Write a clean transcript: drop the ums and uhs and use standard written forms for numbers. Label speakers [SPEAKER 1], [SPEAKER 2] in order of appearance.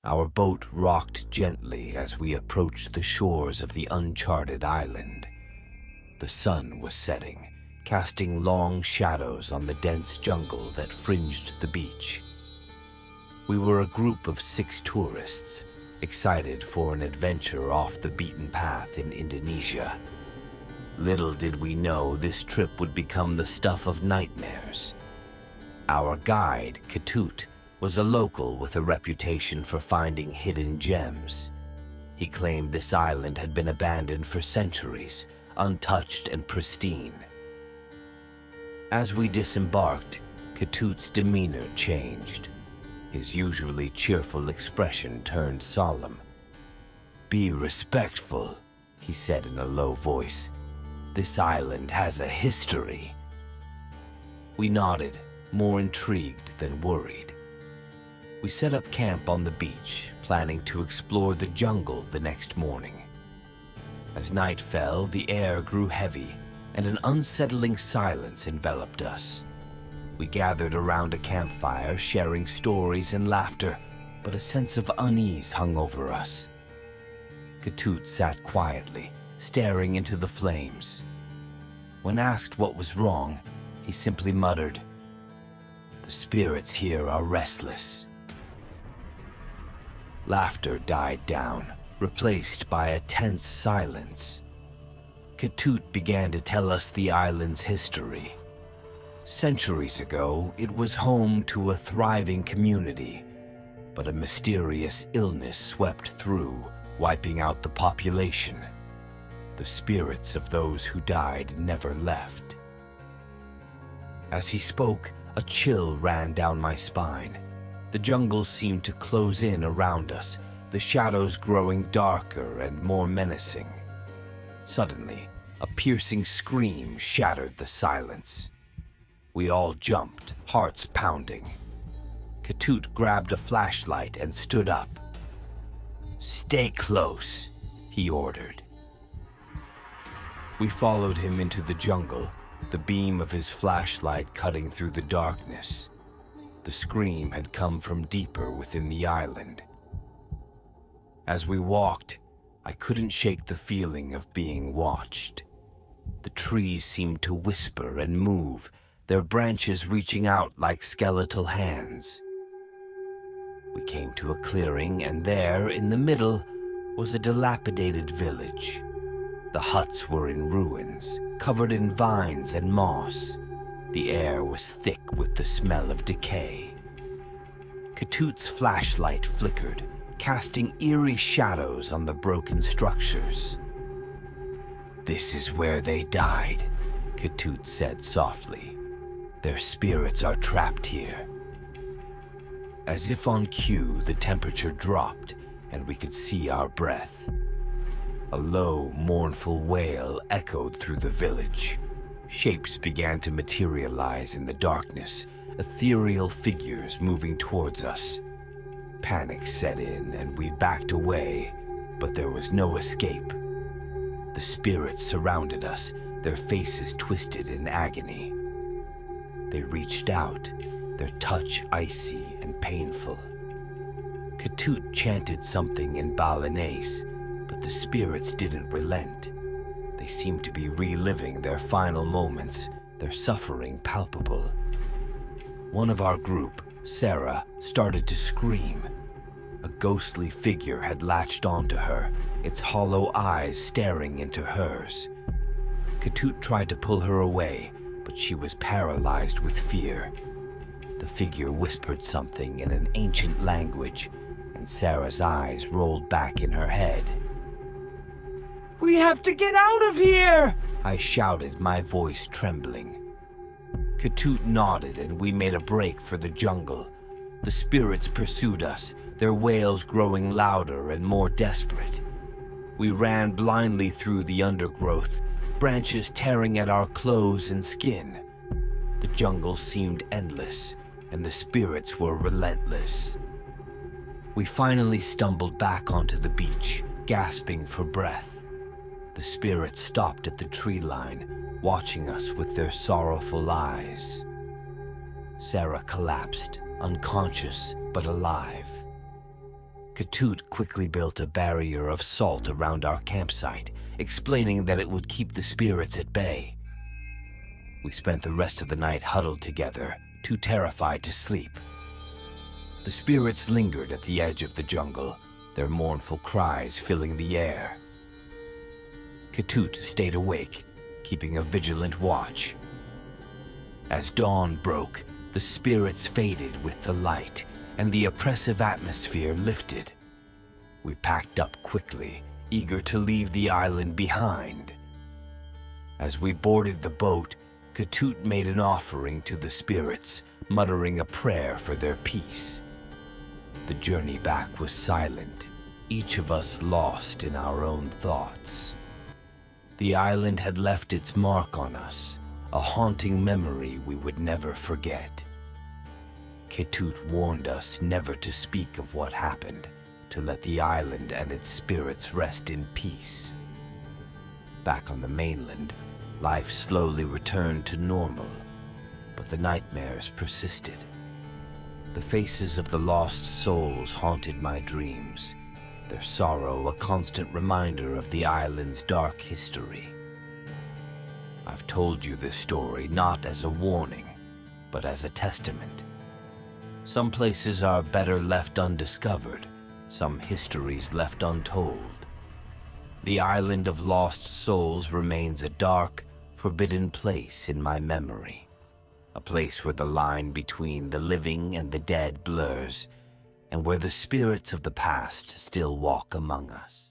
[SPEAKER 1] Our boat rocked gently as we approached the shores of the uncharted island. The sun was setting, casting long shadows on the dense jungle that fringed the beach. We were a group of 6 tourists, excited for an adventure off the beaten path in Indonesia. Little did we know this trip would become the stuff of nightmares. Our guide, Ketut, was a local with a reputation for finding hidden gems. He claimed this island had been abandoned for centuries, untouched and pristine. As we disembarked, Ketut's demeanor changed. His usually cheerful expression turned solemn. "Be respectful," he said in a low voice. "This island has a history." We nodded, more intrigued than worried. We set up camp on the beach, planning to explore the jungle the next morning. As night fell, the air grew heavy, and an unsettling silence enveloped us. We gathered around a campfire, sharing stories and laughter, but a sense of unease hung over us. Ketut sat quietly, staring into the flames. When asked what was wrong, he simply muttered, "The spirits here are restless." Laughter died down, replaced by a tense silence. Ketut began to tell us the island's history. Centuries ago, it was home to a thriving community, but a mysterious illness swept through, wiping out the population. The spirits of those who died never left. As he spoke, a chill ran down my spine. The jungle seemed to close in around us, the shadows growing darker and more menacing. Suddenly, a piercing scream shattered the silence. We all jumped, hearts pounding. Ketut grabbed a flashlight and stood up. "Stay close," he ordered. We followed him into the jungle, the beam of his flashlight cutting through the darkness. The scream had come from deeper within the island. As we walked, I couldn't shake the feeling of being watched. The trees seemed to whisper and move, their branches reaching out like skeletal hands. We came to a clearing, and there, in the middle, was a dilapidated village. The huts were in ruins, covered in vines and moss. The air was thick with the smell of decay. Ketut's flashlight flickered, casting eerie shadows on the broken structures. "This is where they died," Ketut said softly. "Their spirits are trapped here." As if on cue, the temperature dropped, and we could see our breath. A low, mournful wail echoed through the village. Shapes began to materialize in the darkness, ethereal figures moving towards us. Panic set in, and we backed away, but there was no escape. The spirits surrounded us, their faces twisted in agony. They reached out, their touch icy and painful. Ketut chanted something in Balinese, but the spirits didn't relent. They seemed to be reliving their final moments, their suffering palpable. One of our group, Sarah, started to scream. A ghostly figure had latched onto her, its hollow eyes staring into hers. Ketut tried to pull her away, but she was paralyzed with fear. The figure whispered something in an ancient language, and Sarah's eyes rolled back in her head. "We have to get out of here!" I shouted, my voice trembling. Ketut nodded, and we made a break for the jungle. The spirits pursued us, their wails growing louder and more desperate. We ran blindly through the undergrowth, branches tearing at our clothes and skin. The jungle seemed endless, and the spirits were relentless. We finally stumbled back onto the beach, gasping for breath. The spirits stopped at the tree line, watching us with their sorrowful eyes. Sarah collapsed, unconscious but alive. Ketut quickly built a barrier of salt around our campsite, explaining that it would keep the spirits at bay. We spent the rest of the night huddled together, too terrified to sleep. The spirits lingered at the edge of the jungle, their mournful cries filling the air. Ketut stayed awake, keeping a vigilant watch. As dawn broke, the spirits faded with the light, and the oppressive atmosphere lifted. We packed up quickly, eager to leave the island behind. As we boarded the boat, Ketut made an offering to the spirits, muttering a prayer for their peace. The journey back was silent, each of us lost in our own thoughts. The island had left its mark on us, a haunting memory we would never forget. Ketut warned us never to speak of what happened, to let the island and its spirits rest in peace. Back on the mainland, life slowly returned to normal, but the nightmares persisted. The faces of the lost souls haunted my dreams, their sorrow a constant reminder of the island's dark history. I've told you this story not as a warning, but as a testament. Some places are better left undiscovered, some histories left untold. The island of lost souls remains a dark, forbidden place in my memory, a place where the line between the living and the dead blurs, and where the spirits of the past still walk among us.